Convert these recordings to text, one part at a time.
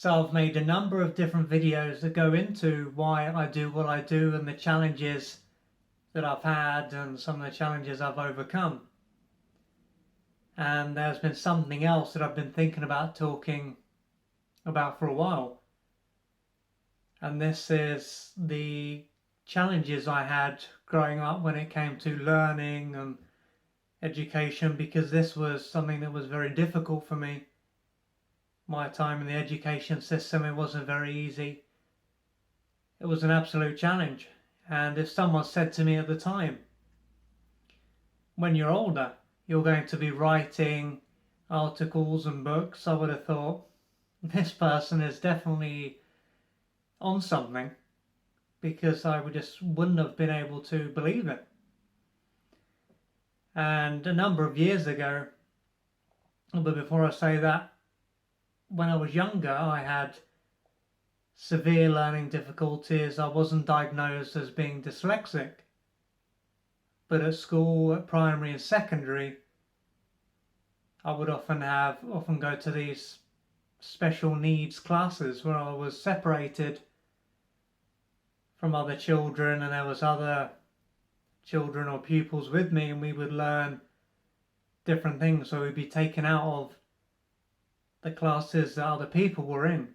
So I've made a number of different videos that go into why I do what I do and the challenges that I've had and some of the challenges I've overcome. And there's been something else that I've been thinking about talking about for a while. And this is the challenges I had growing up when it came to learning and education, because this was something that was very difficult for me. My time in the education system, it wasn't very easy. It was an absolute challenge. And if someone said to me at the time, when you're older, you're going to be writing articles and books, I would have thought, this person is definitely on something, because I wouldn't have been able to believe it. And a number of years ago, but before I say that, when I was younger, I had severe learning difficulties. I wasn't diagnosed as being dyslexic, but at school, at primary and secondary, I would often go to these special needs classes where I was separated from other children, and there was other children or pupils with me, and we would learn different things. So we'd be taken out of the classes that other people were in,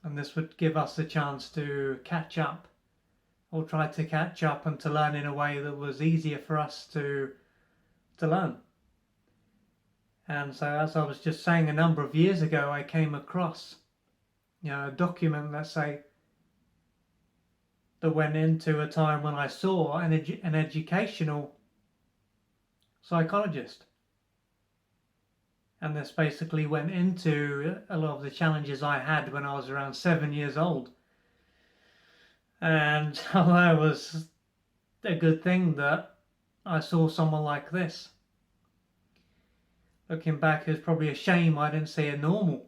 and this would give us a chance to catch up, or try to catch up, and to learn in a way that was easier for us to learn. And so, as I was just saying, a number of years ago, I came across a document, let's say, that went into a time when I saw an educational psychologist. And this basically went into a lot of the challenges I had when I was around 7 years old. And although it was a good thing that I saw someone like this, looking back, it's probably a shame I didn't see a normal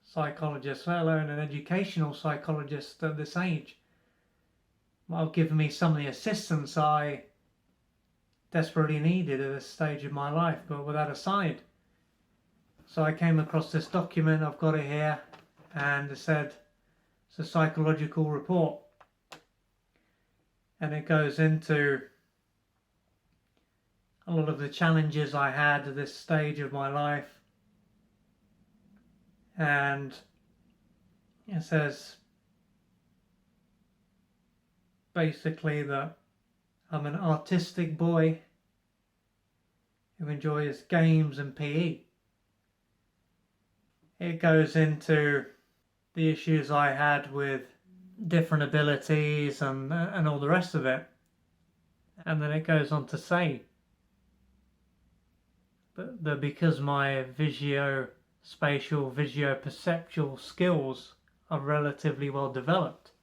psychologist, let alone an educational psychologist at this age. Might have given me some of the assistance I desperately needed at this stage of my life, but with that aside. So I came across this document, I've got it here, and it said it's a psychological report. And it goes into a lot of the challenges I had at this stage of my life. And it says basically that I'm an artistic boy who enjoys games and PE. It goes into the issues I had with different abilities and all the rest of it. And then it goes on to say that because my visuospatial, visuoperceptual skills are relatively well developed,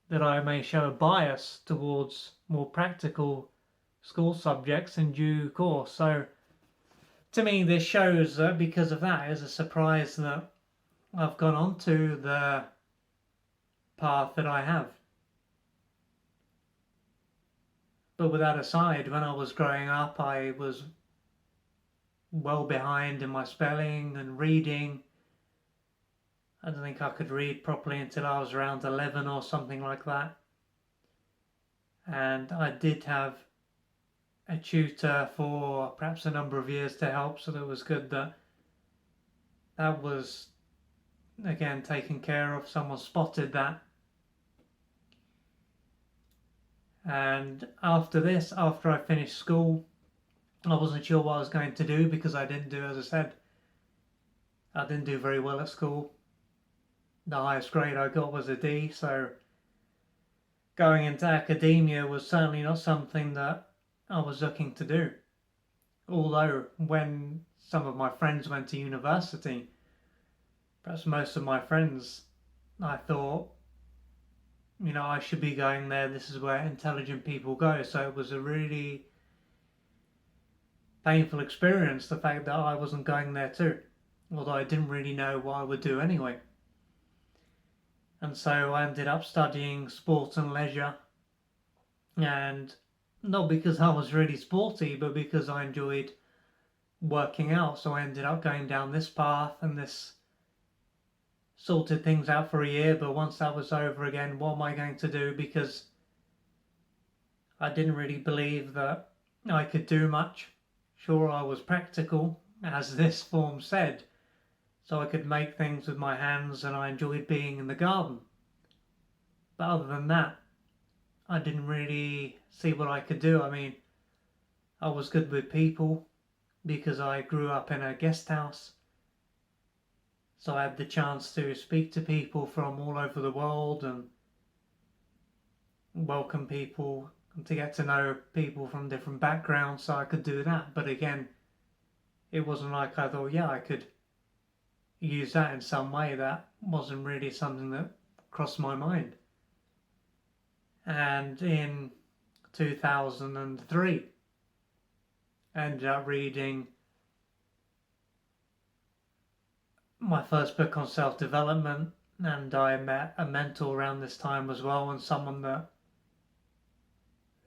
that I may show a bias towards more practical school subjects in due course. So to me, this shows that because of that, it's a surprise that I've gone on to the path that I have. But with that aside, when I was growing up, I was well behind in my spelling and reading. I don't think I could read properly until I was around 11 or something like that. And I did have a tutor for perhaps a number of years to help, so it was good that that was again taken care of. Someone spotted that. And after I finished school, I wasn't sure what I was going to do, because I didn't do, as I said, I didn't do very well at school. The highest grade I got was a D, so going into academia was certainly not something that I was looking to do. Although when some of my friends went to university, perhaps most of my friends, I thought, I should be going there. This is where intelligent people go. So it was a really painful experience, the fact that I wasn't going there too, although I didn't really know what I would do anyway. And so I ended up studying sport and leisure, and not because I was really sporty, but because I enjoyed working out. So I ended up going down this path, and this sorted things out for a year, but once that was over again, what am I going to do? Because I didn't really believe that I could do much. Sure, I was practical, as this form said, so I could make things with my hands and I enjoyed being in the garden. But other than that, I didn't really see what I could do. I mean, I was good with people because I grew up in a guest house. So I had the chance to speak to people from all over the world and welcome people and to get to know people from different backgrounds, so I could do that. But again, it wasn't like I thought, yeah, I could use that in some way. That wasn't really something that crossed my mind. And in 2003, I ended up reading my first book on self-development, and I met a mentor around this time as well, and someone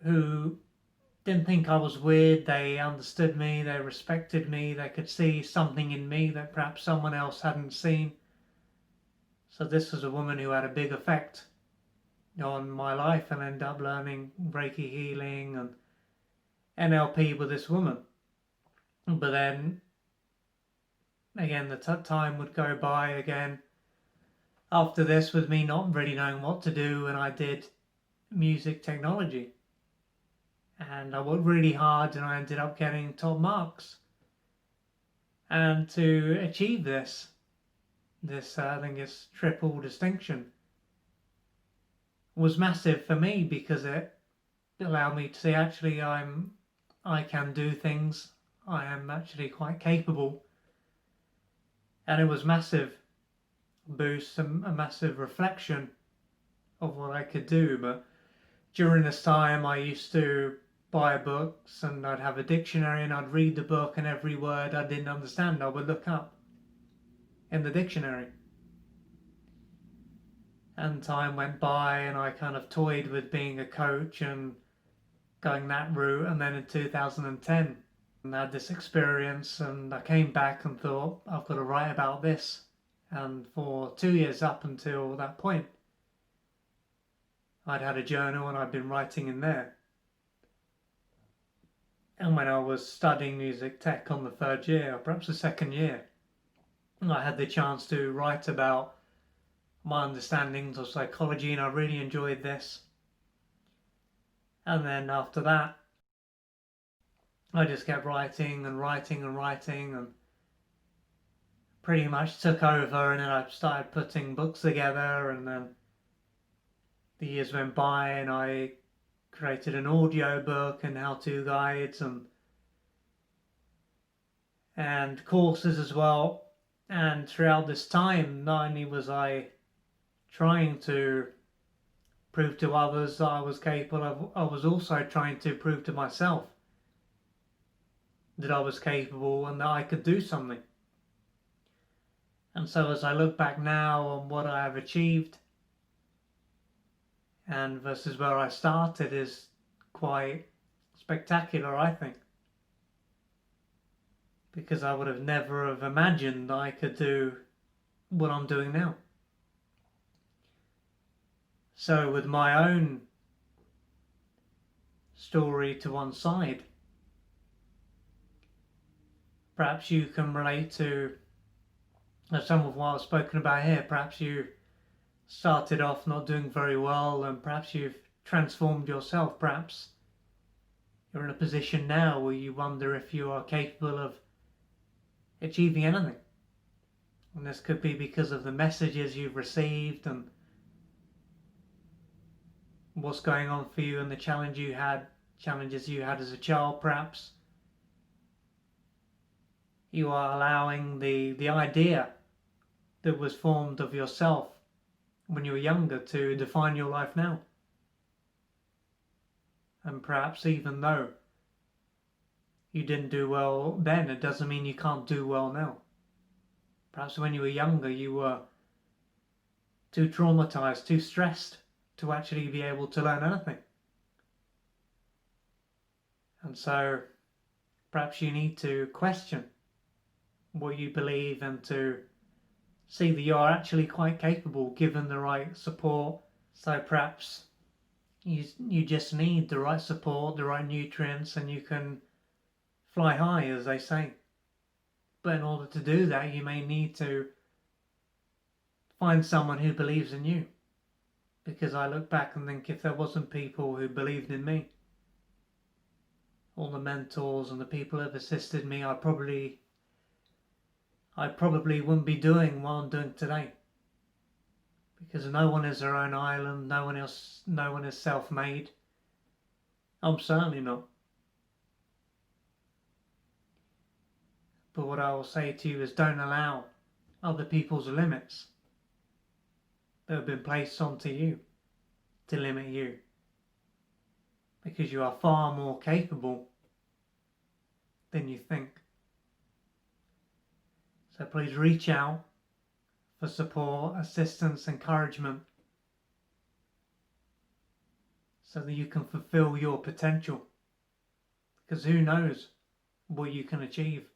who didn't think I was weird. They understood me, they respected me, they could see something in me that perhaps someone else hadn't seen. So this was a woman who had a big effect on my life, and ended up learning Reiki healing and NLP with this woman. But then again, the time would go by again after this with me not really knowing what to do, and I did music technology. And I worked really hard and I ended up getting top marks. And to achieve this I think it's triple distinction, was massive for me because it allowed me to see actually I can do things. I am actually quite capable. And it was massive boost, a massive reflection of what I could do. But during this time I used to buy books and I'd have a dictionary and I'd read the book, and every word I didn't understand I would look up in the dictionary. And time went by and I kind of toyed with being a coach and going that route. And then in 2010 I had this experience and I came back and thought, I've got to write about this. And for 2 years up until that point, I'd had a journal and I'd been writing in there. And when I was studying music tech on the third year, or perhaps the second year, I had the chance to write about my understandings of psychology, and I really enjoyed this. And then after that, I just kept writing and writing and writing, and pretty much took over. And then I started putting books together, and then the years went by and I created an audio book and how-to guides and courses as well. And throughout this time, not only was I trying to prove to others that I was capable of, I was also trying to prove to myself that I was capable and that I could do something. And so as I look back now on what I have achieved and versus where I started, is quite spectacular, I think. Because I would have never have imagined that I could do what I'm doing now. So with my own story to one side, perhaps you can relate to some of what I've spoken about here. Perhaps you started off not doing very well and perhaps you've transformed yourself. Perhaps you're in a position now where you wonder if you are capable of achieving anything. And this could be because of the messages you've received and what's going on for you and the challenges you had as a child. Perhaps you are allowing the idea that was formed of yourself when you were younger to define your life now. And perhaps even though you didn't do well then, it doesn't mean you can't do well now. Perhaps when you were younger you were too traumatized, too stressed to actually be able to learn anything. And so perhaps you need to question what you believe and to see that you are actually quite capable given the right support. So perhaps you just need the right support, the right nutrients, and you can fly high, as they say. But in order to do that, you may need to find someone who believes in you. Because I look back and think, if there wasn't people who believed in me, all the mentors and the people who have assisted me, I probably wouldn't be doing what I'm doing today. Because no one is their own island, no one is self-made. I'm certainly not. But what I will say to you is, don't allow other people's limits that have been placed onto you to limit you. Because you are far more capable than you think. So please reach out for support, assistance, encouragement, so that you can fulfill your potential. Because who knows what you can achieve.